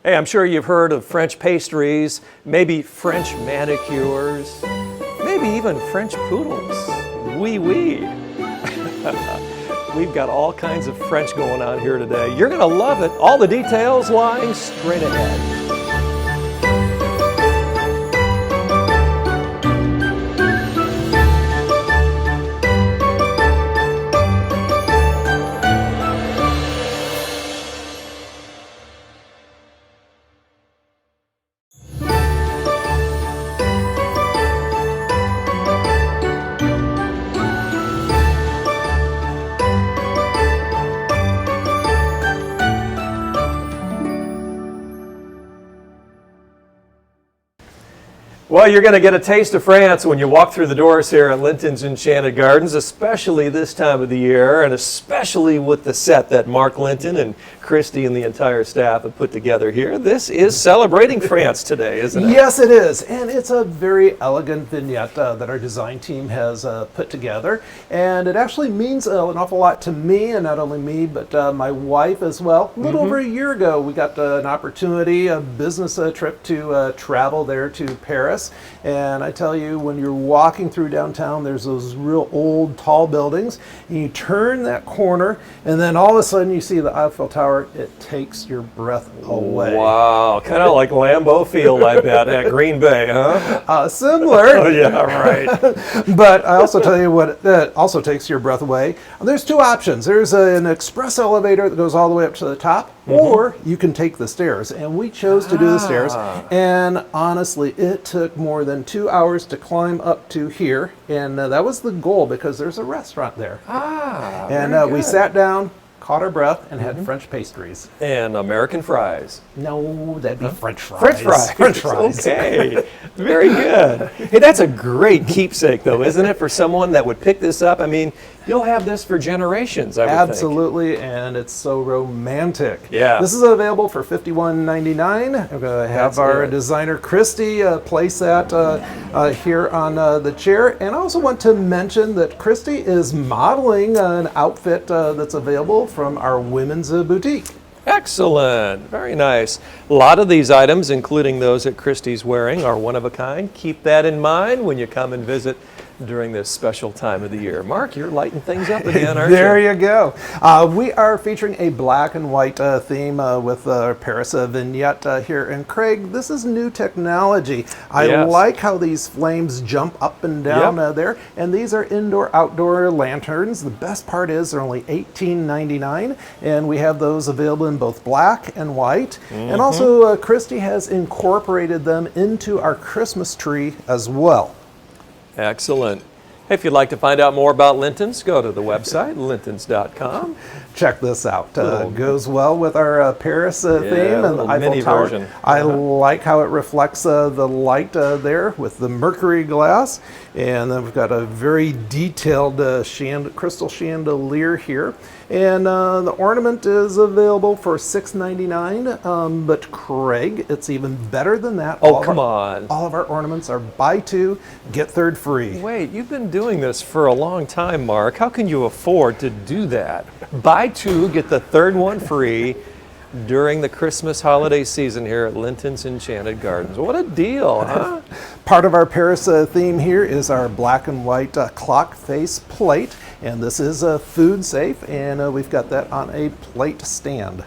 Hey, I'm sure you've heard of French pastries, maybe French manicures, maybe even French poodles. Oui, oui. We've got all kinds of French going on here today. You're going to love it. All the details lying straight ahead. Well, you're going to get a taste of France when you walk through the doors here at Lintons Enchanted Gardens, especially this time of the year, and especially with the set that Mark Linton and Christy and the entire staff have put together here. This is celebrating France today, isn't it? Yes, it is, and it's a very elegant vignette that our design team has put together, and it actually means an awful lot to me, and not only me, but my wife as well. A little over a year ago, we got an opportunity, a business trip to travel there to Paris. And I tell you, when you're walking through downtown, there's those real old tall buildings, and you turn that corner, and then all of a sudden you see the Eiffel Tower. It takes your breath away. Wow, kind of like Lambeau Field, I bet, at Green Bay, huh? Similar. Oh, yeah, right. But I also tell you what also takes your breath away. There's two options. There's an express elevator that goes all the way up to the top, or you can take the stairs. And we chose to do the stairs. And honestly, it took more than 2 hours to climb up to here. And that was the goal because there's a restaurant there. And we sat down, caught our breath, and had French pastries. And American fries. No, that'd be French fries. French fries. French fries. Okay, very good. Hey, that's a great keepsake, though, isn't it, for someone that would pick this up? I mean, you'll have this for generations, I would think. Absolutely, and it's so romantic. Yeah. This is available for $51.99. We're going to have our designer Christy place that here on the chair. And I also want to mention that Christy is modeling an outfit that's available from our women's boutique. Excellent. Very nice. A lot of these items, including those that Christy's wearing, are one of a kind. Keep that in mind when you come and visit during this special time of the year. Mark, you're lighting things up again, aren't you? There you go. We are featuring a black and white theme with our Paris vignette here. And Craig, this is new technology. I like how these flames jump up and down there. And these are indoor-outdoor lanterns. The best part is they're only $18.99. And we have those available in both black and white. And also, Christy has incorporated them into our Christmas tree as well. Excellent. Hey, if you'd like to find out more about Lintons, go to the website, lintons.com. Check this out. Goes well with our Paris theme and the Eiffel Tower. Version. I like how it reflects the light there with the mercury glass. And then we've got a very detailed crystal chandelier here. And the ornament is available for $6.99. But Craig, it's even better than that. Oh, come on. All of our ornaments are buy two, get third free. Wait, you've been doing this for a long time, Mark. How can you afford to do that? Buy two, get the third one free during the Christmas holiday season here at Lintons Enchanted Gardens. What a deal, huh? Part of our Paris theme here is our black and white clock face plate. And this is food safe, and we've got that on a plate stand.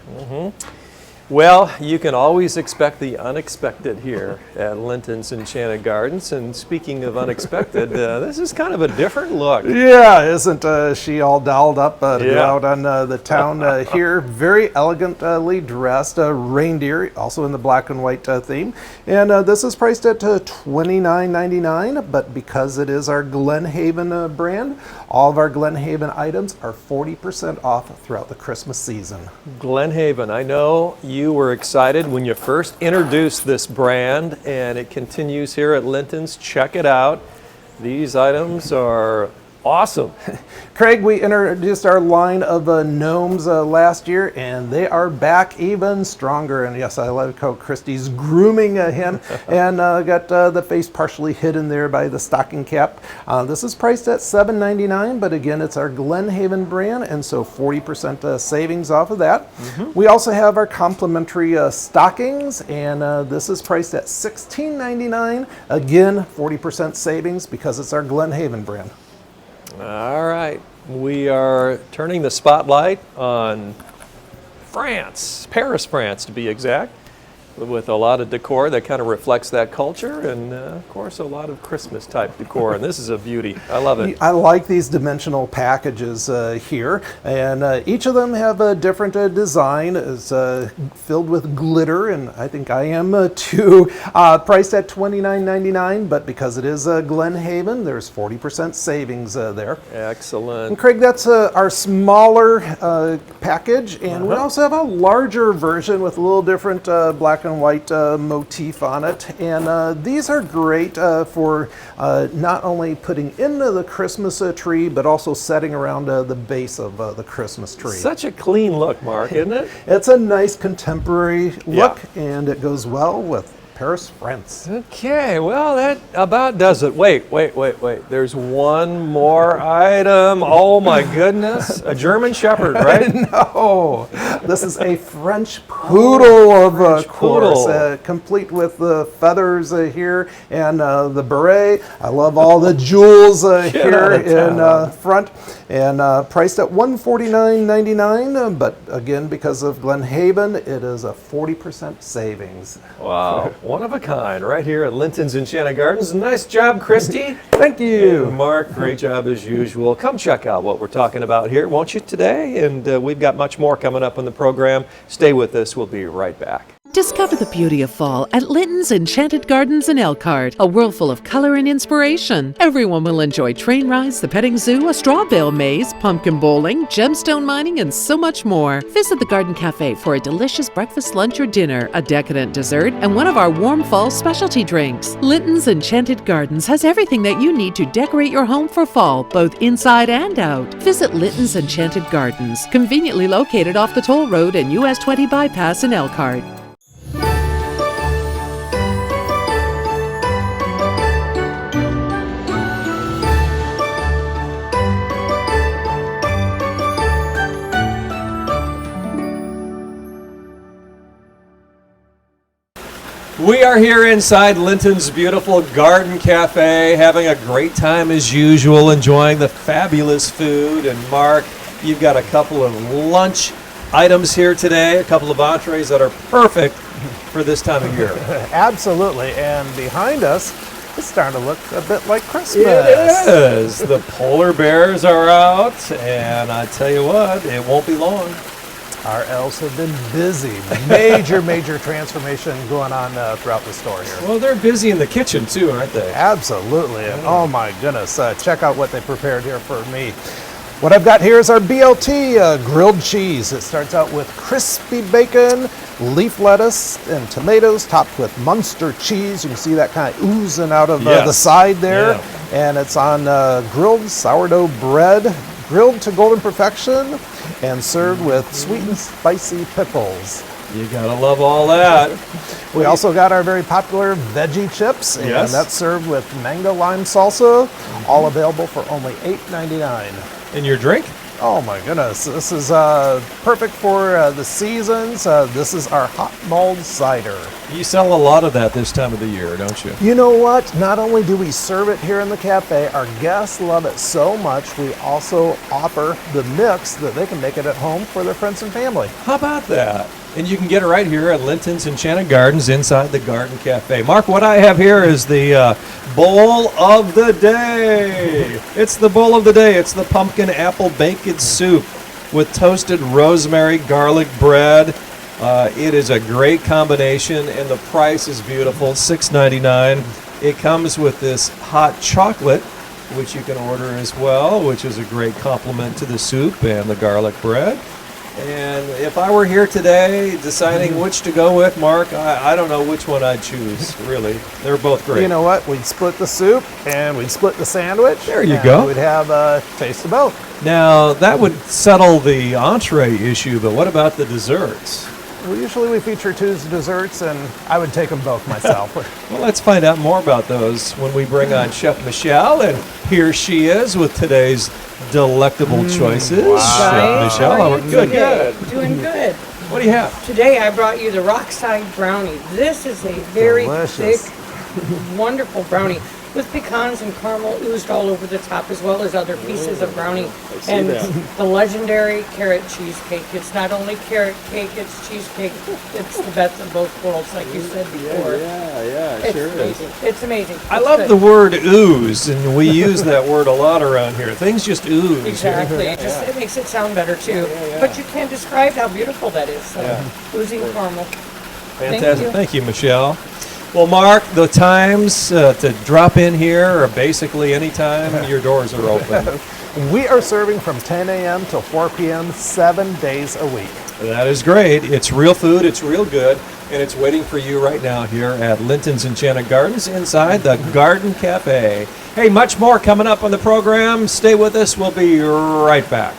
Well, you can always expect the unexpected here at Lintons Enchanted Gardens. And speaking of unexpected, this is kind of a different look. Yeah, isn't she all dolled up to go out on the town here? Very elegantly dressed reindeer, also in the black and white theme. And this is priced at $29.99, but because it is our Glenhaven brand, all of our Glenhaven items are 40% off throughout the Christmas season. Glenhaven, I know you were excited when you first introduced this brand, and it continues here at Lintons. Check it out. These items are Awesome. Craig, we introduced our line of gnomes last year, and they are back even stronger. And yes, I like how Christy's grooming him and got the face partially hidden there by the stocking cap. This is priced at $7.99, but again, it's our Glenhaven brand, and so 40% savings off of that. We also have our complimentary stockings, and this is priced at $16.99. Again, 40% savings because it's our Glenhaven brand. All right, we are turning the spotlight on France, Paris, France to be exact, with a lot of decor that kind of reflects that culture, and of course a lot of Christmas type decor, and this is a beauty. I love it. I like these dimensional packages here, and each of them have a different design. It's filled with glitter, and I think I am too. Priced at $29.99, but because it is Glenhaven, there's 40% savings there. Excellent. And Craig, that's our smaller package, and we also have a larger version with a little different black and white motif on it, and these are great for not only putting into the Christmas tree, but also setting around the base of the Christmas tree. Such a clean look, Mark, isn't it? It's a nice contemporary look, and it goes well with Paris, France. Okay, well, that about does it. Wait. There's one more item. Oh my goodness. A German Shepherd, right? No, this is a French poodle of course, complete with the feathers here and the beret. I love all the jewels here in front, and priced at $149.99, but again, because of Glenhaven, it is a 40% savings. Wow, one of a kind right here at Lintons Enchanted Gardens. Nice job, Christy. Thank you. And Mark, great job as usual. Come check out what we're talking about here, won't you, today? And we've got much more coming up in the program. Stay with us. We'll be right back. Discover the beauty of fall at Lintons Enchanted Gardens in Elkhart, a world full of color and inspiration. Everyone will enjoy train rides, the petting zoo, a straw bale maze, pumpkin bowling, gemstone mining, and so much more. Visit the Garden Cafe for a delicious breakfast, lunch, or dinner, a decadent dessert, and one of our warm fall specialty drinks. Lintons Enchanted Gardens has everything that you need to decorate your home for fall, both inside and out. Visit Lintons Enchanted Gardens, conveniently located off the toll road and US 20 bypass in Elkhart. We are here inside Linton's beautiful Garden Cafe, having a great time as usual, enjoying the fabulous food. And Mark, you've got a couple of lunch items here today, a couple of entrees that are perfect for this time of year. Absolutely, and behind us, it's starting to look a bit like Christmas. It is. The polar bears are out, and I tell you what, it won't be long. Our elves have been busy. Major transformation going on throughout the store here. Well, they're busy in the kitchen too, aren't they? Absolutely. And oh my goodness, check out what they prepared here for me. What I've got here is our BLT grilled cheese. It starts out with crispy bacon, leaf lettuce, and tomatoes topped with Munster cheese. You can see that kind of oozing out of the side there. Yeah. And it's on grilled sourdough bread, grilled to golden perfection, and served with sweet and spicy pickles. You gotta love all that. We also got our very popular veggie chips, and that's served with mango lime salsa, all available for only $8.99. And your drink? Oh my goodness, this is perfect for the seasons. This is our hot mulled cider. You sell a lot of that this time of the year, don't you? You know what? Not only do we serve it here in the cafe, our guests love it so much, we also offer the mix that they can make it at home for their friends and family. How about that? And you can get it right here at Lintons Enchanted Gardens inside the Garden Cafe. Mark, what I have here is the bowl of the day. It's the bowl of the day. It's the pumpkin apple bacon soup with toasted rosemary garlic bread. It is a great combination, and the price is beautiful, $6.99. It comes with this hot chocolate, which you can order as well, which is a great complement to the soup and the garlic bread. And if I were here today deciding which to go with, Mark, I don't know which one I'd choose, really. They're both great. You know what? We'd split the soup and we'd split the sandwich. There you and go. We'd have a taste of both. Now, that would settle the entree issue, but what about the desserts? Well, usually we feature 2 desserts, and I would take them both myself. Well, let's find out more about those when we bring on Chef Michelle, and here she is with today's delectable choices. Right. Chef Michelle, How are you good. today? Doing good. What do you have? Today I brought you the Rockside Brownie. This is a very Delicious. thick, wonderful brownie with pecans and caramel oozed all over the top, as well as other pieces of brownie. And the legendary carrot cheesecake. It's not only carrot cake, it's cheesecake. It's the best of both worlds, like you said before. Yeah, It's amazing. It's amazing. I It's love good. the word ooze, and we use that word a lot around here. Things just ooze. Exactly. It makes it sound better too. But you can't describe how beautiful that is. So, oozing caramel. Fantastic. Thank you, Michelle. Well, Mark, the times to drop in here are basically any time your doors are open. We are serving from 10 a.m. till 4 p.m. 7 days a week. That is great. It's real food, it's real good, and it's waiting for you right now here at Lintons Enchanted Gardens inside the Garden Cafe. Hey, much more coming up on the program. Stay with us. We'll be right back.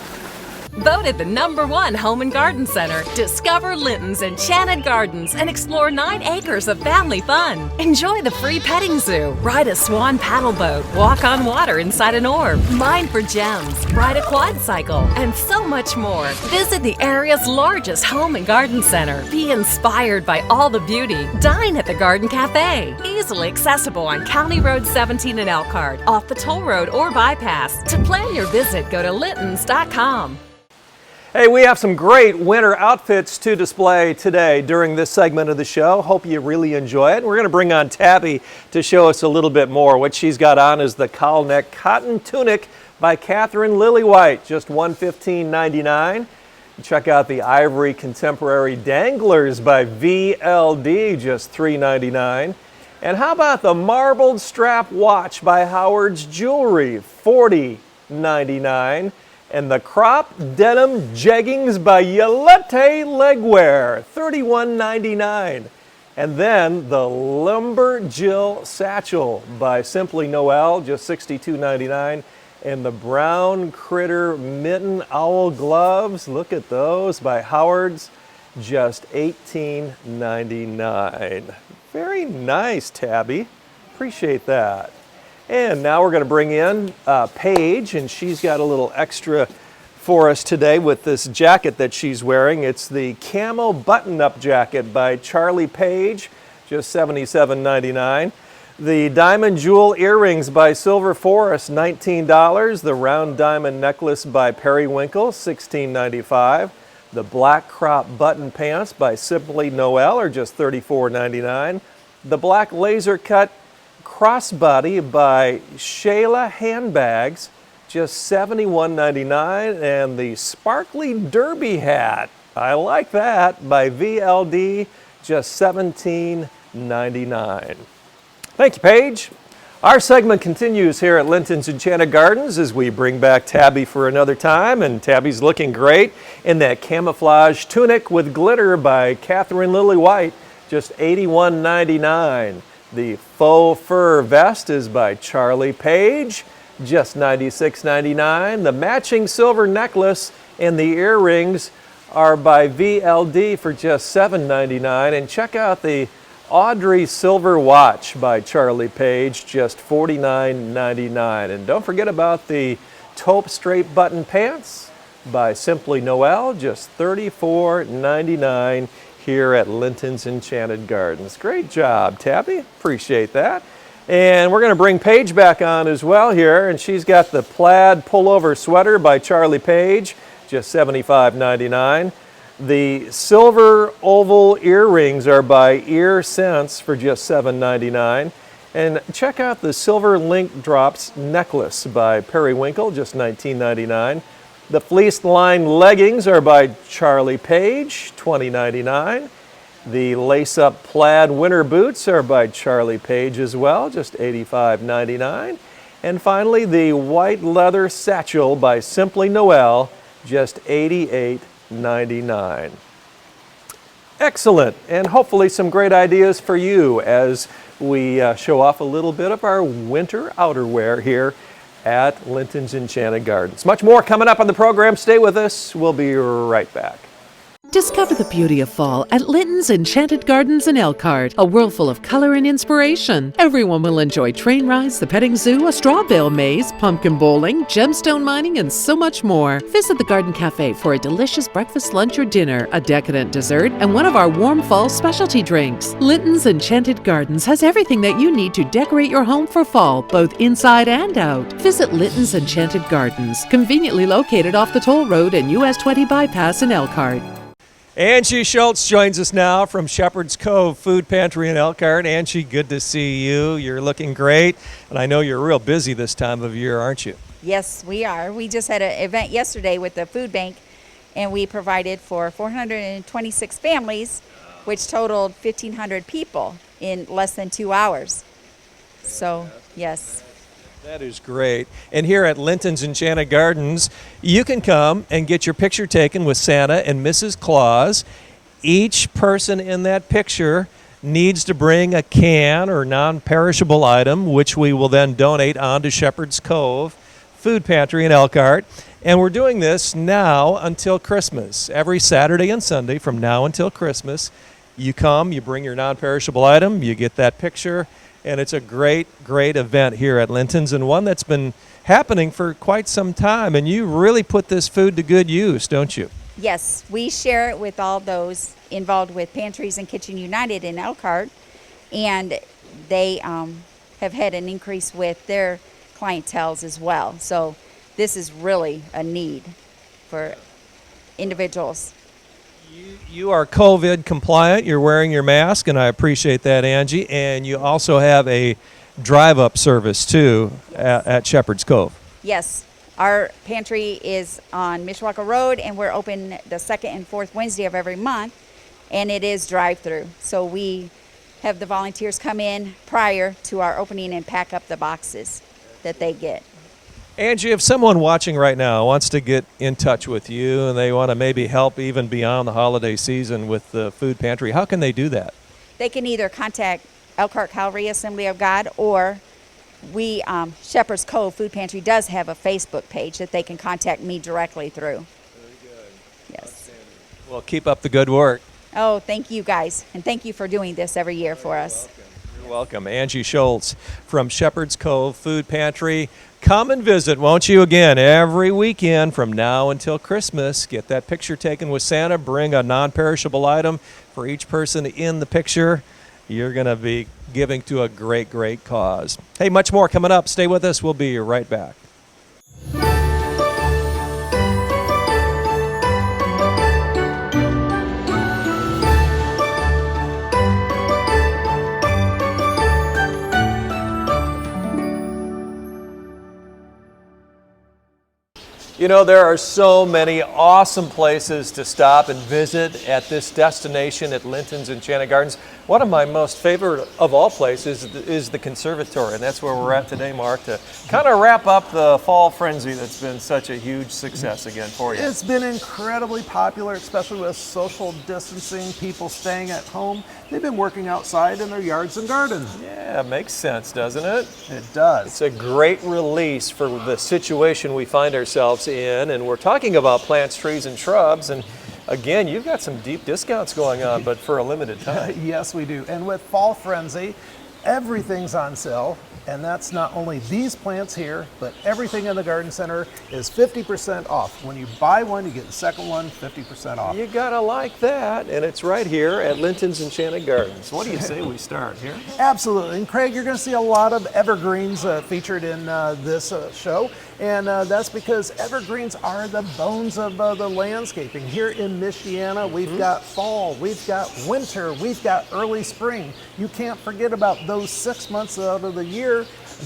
Voted the #1 home and garden center. Discover Linton's Enchanted Gardens and explore 9 acres of family fun. Enjoy the free petting zoo, ride a swan paddle boat, walk on water inside an orb, mine for gems, ride a quad cycle, and so much more. Visit the area's largest home and garden center. Be inspired by all the beauty. Dine at the Garden Cafe. Easily accessible on County Road 17 in Elkhart, off the toll road or bypass. To plan your visit, go to lintons.com. Hey, we have some great winter outfits to display today during this segment of the show. Hope you really enjoy it. We're going to bring on Tabby to show us a little bit more. What she's got on is the cowl neck cotton tunic by Catherine Lillywhite, just $115.99. Check out the ivory contemporary danglers by VLD, just $3.99. And how about the marbled strap watch by Howard's Jewelry, $40.99. And the crop denim jeggings by Yolette Legwear, $31.99. And then the Lumberjill satchel by Simply Noel, just $62.99. And the brown critter mitten owl gloves, look at those, by Howard's, just $18.99. Very nice, Tabby. Appreciate that. And now we're going to bring in Paige, and she's got a little extra for us today with this jacket that she's wearing. It's the camo button-up jacket by Charlie Page, just $77.99. The diamond jewel earrings by Silver Forest, $19. The round diamond necklace by Periwinkle, $16.95. The black crop button pants by Simply Noel are just $34.99. The black laser cut crossbody by Shayla handbags, just $71.99. And the sparkly derby hat, I like that, by VLD, just $17.99. Thank you, Paige. Our segment continues here at Lintons Enchanted Gardens as we bring back Tabby for another time, and Tabby's looking great in that camouflage tunic with glitter by Catherine Lillywhite, just $81.99. The faux fur vest is by Charlie Page, just $96.99. The matching silver necklace and the earrings are by VLD for just $7.99. And check out the Audrey silver watch by Charlie Page, just $49.99. And don't forget about the taupe straight button pants by Simply Noel, just $34.99. here at Lintons Enchanted Gardens. Great job, Tabby. Appreciate that. And we're going to bring Paige back on as well here, and she's got the plaid pullover sweater by Charlie Page, just $75.99. The silver oval earrings are by Ear Sense for just $7.99. And check out the silver link drops necklace by Periwinkle, just $19.99. The fleece line leggings are by Charlie Page, $20.99. The lace-up plaid winter boots are by Charlie Page as well, just $85.99. And finally, the white leather satchel by Simply Noel, just $88.99. $6.99. Excellent, and hopefully some great ideas for you as we show off a little bit of our winter outerwear here at Lintons Enchanted Gardens. Much more coming up on the program. Stay with us. We'll be right back. Discover the beauty of fall at Lintons Enchanted Gardens in Elkhart, a world full of color and inspiration. Everyone will enjoy train rides, the petting zoo, a straw bale maze, pumpkin bowling, gemstone mining, and so much more. Visit the Garden Cafe for a delicious breakfast, lunch, or dinner, a decadent dessert, and one of our warm fall specialty drinks. Lintons Enchanted Gardens has everything that you need to decorate your home for fall, both inside and out. Visit Lintons Enchanted Gardens, conveniently located off the toll road and US 20 bypass in Elkhart. Angie Schultz joins us now from Shepherd's Cove Food Pantry in Elkhart. Angie, good to see you. You're looking great, and I know you're real busy this time of year, aren't you? Yes, we are. We just had an event yesterday with the food bank, and we provided for 426 families, which totaled 1,500 people in less than 2 hours. So, yes. That is great. And here at Lintons Enchanted Gardens, you can come and get your picture taken with Santa and Mrs. Claus. Each person in that picture needs to bring a can or non-perishable item, which we will then donate on to Shepherd's Cove Food Pantry in Elkhart. And we're doing this now until Christmas. Every Saturday and Sunday from now until Christmas, you come, you bring your non-perishable item, you get that picture. And it's a great, great event here at Lintons, and one that's been happening for quite some time. And you really put this food to good use, don't you? Yes, we share it with all those involved with Pantries and Kitchen United in Elkhart, and they have had an increase with their clienteles as well. So this is really a need for individuals. You are COVID compliant. You're wearing your mask, and I appreciate that, Angie. And you also have a drive-up service, too, at Shepherd's Cove. Yes, our pantry is on Mishawaka Road, and we're open the second and fourth Wednesday of every month, and it is drive-through. So we have the volunteers come in prior to our opening and pack up the boxes that they get. Angie, if someone watching right now wants to get in touch with you and they want to maybe help even beyond the holiday season with the food pantry, how can they do that? They can either contact Elkhart Calvary Assembly of God, or we, Shepherd's Cove Food Pantry does have a Facebook page that they can contact me directly through. Very good. Yes. Well, keep up the good work. Oh, thank you guys, and thank you for doing this every year for us. You're welcome. Angie Schultz from Shepherd's Cove Food Pantry. Come and visit, won't you, again, every weekend from now until Christmas. Get that picture taken with Santa. Bring a non-perishable item for each person in the picture. You're going to be giving to a great, great cause. Hey, much more coming up. Stay with us. We'll be right back. You know, there are so many awesome places to stop and visit at this destination at Lintons Enchanted Gardens. One of my most favorite of all places is the conservatory, and that's where we're at today, Mark, to kind of wrap up the fall frenzy that's been such a huge success again for you. It's been incredibly popular, especially with social distancing, people staying at home. They've been working outside in their yards and gardens. Yeah, it makes sense, doesn't it? It does. It's a great release for the situation we find ourselves in, and we're talking about plants, trees, and shrubs, and again, you've got some deep discounts going on, but for a limited time. Yes, we do. And with Fall Frenzy, everything's on sale. And that's not only these plants here, but everything in the garden center is 50% off. When you buy one, you get the second one 50% off. You gotta like that, and it's right here at Lintons Enchanted Gardens. What do you say we start here? Absolutely. And Craig, you're going to see a lot of evergreens featured in this show. And that's because evergreens are the bones of the landscaping. Here in Michiana, we've got fall, we've got winter, we've got early spring. You can't forget about those 6 months out of the year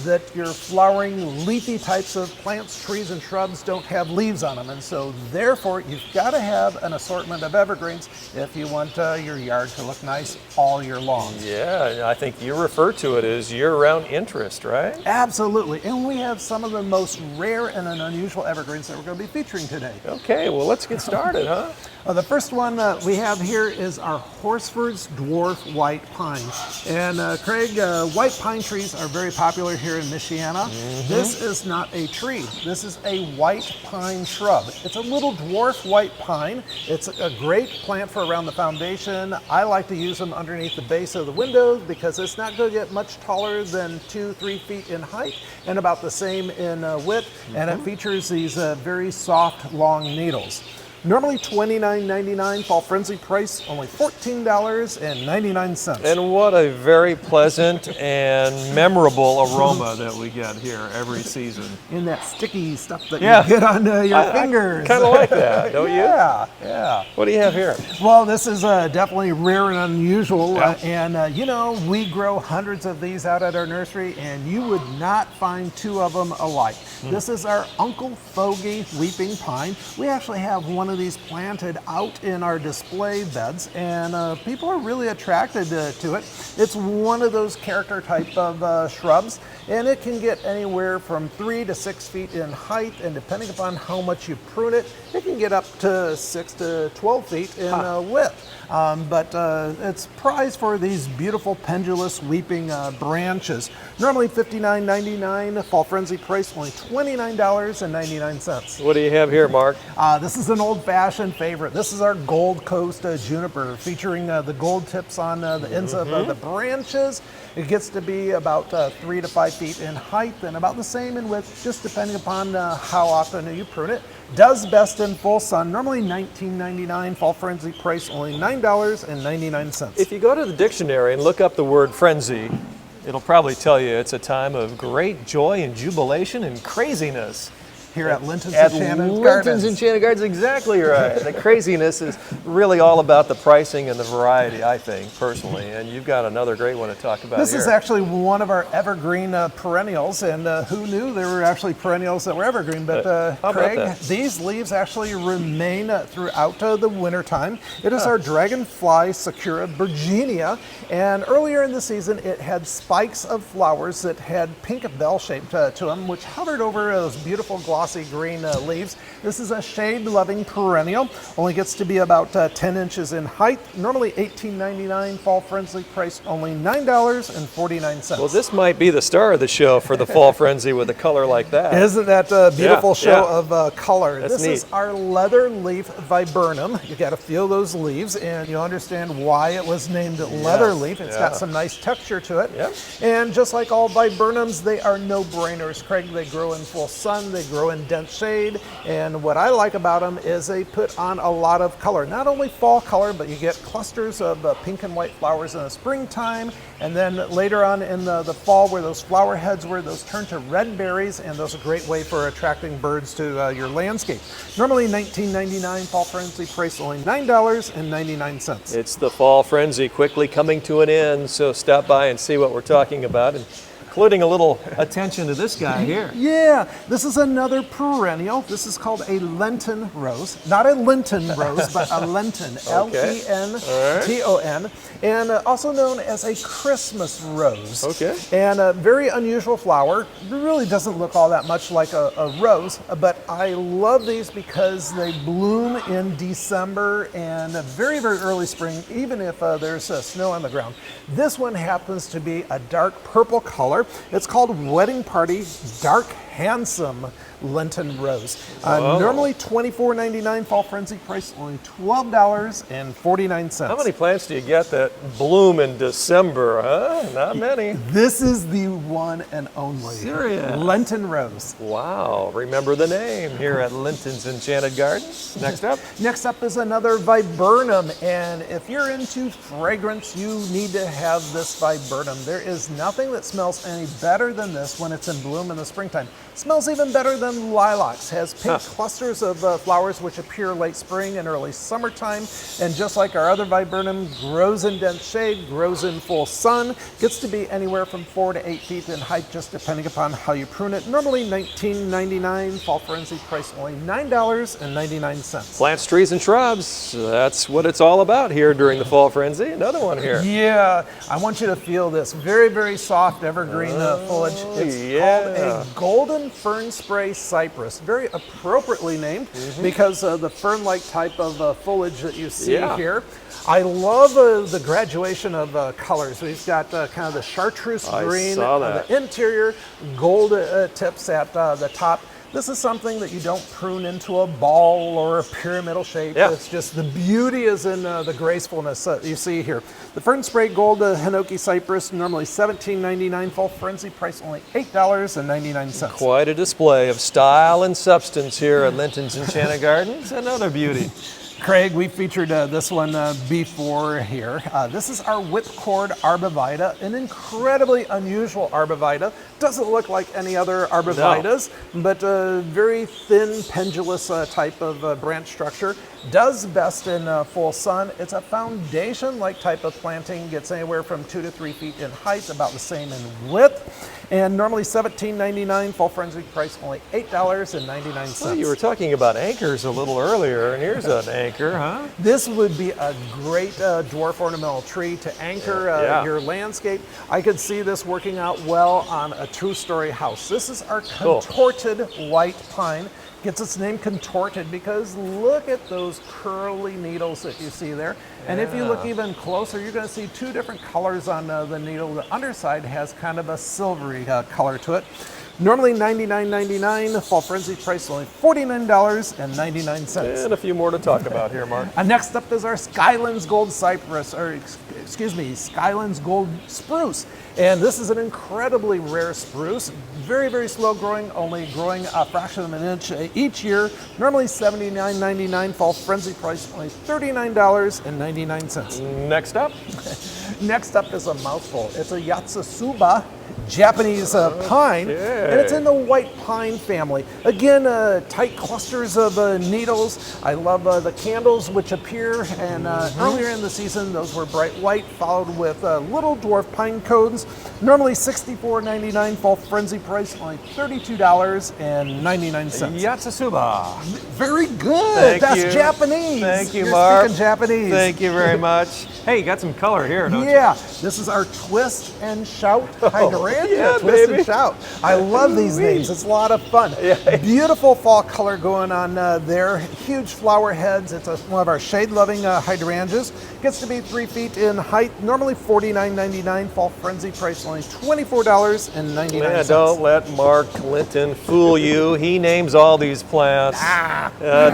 that your flowering, leafy types of plants, trees, and shrubs don't have leaves on them. And so therefore, you've got to have an assortment of evergreens if you want your yard to look nice all year long. Yeah, I think you refer to it as year-round interest, right? Absolutely. And we have some of the most rare and unusual evergreens that we're going to be featuring today. Okay, well, let's get started, huh? The first one we have here is our Horsford's Dwarf White Pine. And Craig, white pine trees are very popular here in Michiana. This is not a tree. This is a white pine shrub. It's a little dwarf white pine. It's a great plant for around the foundation. I like to use them underneath the base of the windows because it's not going to get much taller than 2-3 feet in height and about the same in width. And it features these very soft, long needles. Normally $29.99, fall frenzy price only $14.99. And what a very pleasant and memorable aroma that we get here every season. In that sticky stuff that Yeah. you get on your fingers. Kind of like that, don't you? Yeah. What do you have here? Well, this is definitely rare and unusual. Yeah. You know, we grow hundreds of these out at our nursery, and you would not find two of them alike. This is our Uncle Fogey Weeping Pine. We actually have one of these planted out in our display beds, and people are really attracted to it. It's one of those character type of shrubs, and it can get anywhere from 3 to 6 feet in height, and depending upon how much you prune it, it can get up to 6 to 12 feet in width. But it's prized for these beautiful pendulous weeping branches. Normally $59.99, fall frenzy price only $29.99. What do you have here, Mark? This is an old-fashioned favorite. This is our Gold Coast juniper, featuring the gold tips on the ends of the branches. It gets to be about 3 to 5 feet in height and about the same in width, just depending upon how often you prune it. Does best in full sun, normally $19.99, fall frenzy price only $9.99. If you go to the dictionary and look up the word frenzy, it'll probably tell you it's a time of great joy and jubilation and craziness. Here at Lintons At Enchanted Lintons Gardens. Enchanted Gardens, exactly right. The craziness is really all about the pricing and the variety, I think, personally. And you've got another great one to talk about This here. is actually one of our evergreen perennials, and who knew there were actually perennials that were evergreen? But how about Craig, that? these leaves actually remain throughout the wintertime. It is our dragonfly Sakura Virginia, and earlier in the season it had spikes of flowers that had pink bell-shaped to them, which hovered over those beautiful glossy green leaves. This is a shade-loving perennial. Only gets to be about 10 inches in height. Normally $18.99. Fall frenzy price only $9.49. Well, this might be the star of the show for the fall frenzy with a color like that. Isn't that a beautiful show yeah. of color? That's This neat. is our leather leaf viburnum. You got to feel those leaves, and you'll understand why it was named leather leaf. It's got some nice texture to it. Yep. And just like all viburnums, they are no-brainers, Craig. They grow in full sun. They grow in dense shade. And what I like about them is they put on a lot of color. Not only fall color, but you get clusters of pink and white flowers in the springtime. And then later on in the fall, where those flower heads were, those turn to red berries, and those are a great way for attracting birds to your landscape. Normally $19.99, fall frenzy price only $9.99. It's the fall frenzy quickly coming to an end, so stop by and see what we're talking about, including a little attention to this guy here. Yeah, this is another perennial. This is called a Lenton rose. Not a Linton rose, but a Lenton, Okay. L-E-N-T-O-N, and also known as a Christmas rose. Okay. And a very unusual flower. It really doesn't look all that much like a rose, but I love these because they bloom in December and very, very early spring, even if there's snow on the ground. This one happens to be a dark purple color. It's called Wedding Party Dark Handsome Lenten Rose. Normally $24.99, fall frenzy price only $12.49. How many plants do you get that bloom in December, huh? Not many. This is the one and only Serious? Lenten Rose. Wow, remember the name here at Lintons Enchanted Gardens. Next up. Next up is another viburnum, and if you're into fragrance, you need to have this viburnum. There is nothing that smells any better than this when it's in bloom in the springtime. It smells even better than lilacs. Has pink clusters of flowers which appear late spring and early summertime, and just like our other viburnum, grows in dense shade, grows in full sun, gets to be anywhere from 4 to 8 feet in height, just depending upon how you prune it. Normally $19.99, fall frenzy price only $9.99. Plants, trees, and shrubs. That's what it's all about here during the fall frenzy. Another one here. Yeah, I want you to feel this very, very soft evergreen foliage. It's called a golden fern spray cypress. Very appropriately named because the fern-like type of foliage that you see here. I love the graduation of colors. We've got kind of the chartreuse green on the interior, gold tips at the top. This is something that you don't prune into a ball or a pyramidal shape. Yeah. It's just the beauty is in the gracefulness that you see here. The Fern Spray Gold Hinoki Cypress, normally $17.99. Fall frenzy price only $8.99. Quite a display of style and substance here at Lintons Enchanted Gardens. Another beauty. Craig, we featured this one before here. This is our whipcord arbovita, an incredibly unusual arbovita. Doesn't look like any other arbovitas, but a very thin, pendulous type of branch structure. Does best in full sun. It's a foundation-like type of planting. Gets anywhere from 2 to 3 feet in height, about the same in width. And normally $17.99, fall frenzy price only $8.99. Well, you were talking about anchors a little earlier, and here's an anchor, huh? This would be a great dwarf ornamental tree to anchor your landscape. I could see this working out well on a two-story house. This is our contorted white pine. Gets its name contorted because look at those curly needles that you see there. And if you look even closer, you're going to see two different colors on the needle. The underside has kind of a silvery color to it. Normally $99.99, fall frenzy price only $49.99. And a few more to talk about here, Mark. Next up is our Skylands Gold Cypress, or excuse me, Skylands Gold Spruce. And this is an incredibly rare spruce, very, very slow growing, only growing a fraction of an inch each year. Normally $79.99, fall frenzy price only $39.99. Next up? Next up is a mouthful. It's a Yatsasuba Japanese pine, and it's in the white pine family. Again, tight clusters of needles. I love the candles which appear, and earlier in the season those were bright white, followed with little dwarf pine cones. Normally $64.99, fall frenzy price only $32.99. Yatsasuba. Very good. That's you. Japanese. Thank you, You're Mark. speaking Japanese. Thank you very much. Hey, you got some color here, don't you? Yeah, this is our Twist and Shout hydrangea. yeah, Twist baby. and Shout. I love these names. It's a lot of fun. Beautiful fall color going on there. Huge flower heads. It's one of our shade-loving hydrangeas. Gets to be 3 feet in height. Normally $49.99. Fall frenzy price only $24.99. Yeah, don't let Mark Linton fool you. He names all these plants.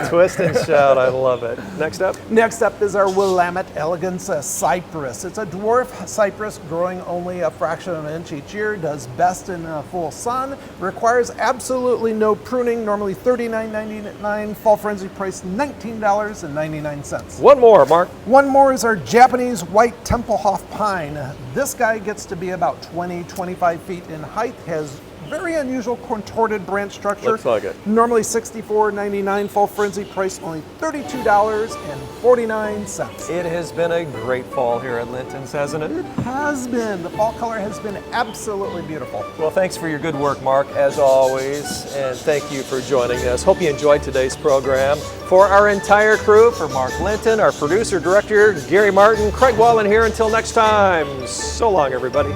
Twist and Shout. I love it. Next up? Next up is our Willamette elegans cypress. It's a dwarf cypress growing only a fraction of an inch each year. Does best in full sun. Requires absolutely no pruning. Normally $39.99. Fall frenzy price $19.99. One more, Mark. One more is our Japanese white Tempelhof pine. This guy gets to be about 20-25 feet in height. Has very unusual contorted branch structure. Looks like it. Normally $64.99. Fall frenzy price only $32.49. It has been a great fall here at Lintons, hasn't it? It has been. The fall color has been absolutely beautiful. Well, thanks for your good work, Mark, as always, and thank you for joining us. Hope you enjoyed today's program. For our entire crew, for Mark Linton, our producer, director, Gary Martin, Craig Wallen here. Until next time, so long, everybody.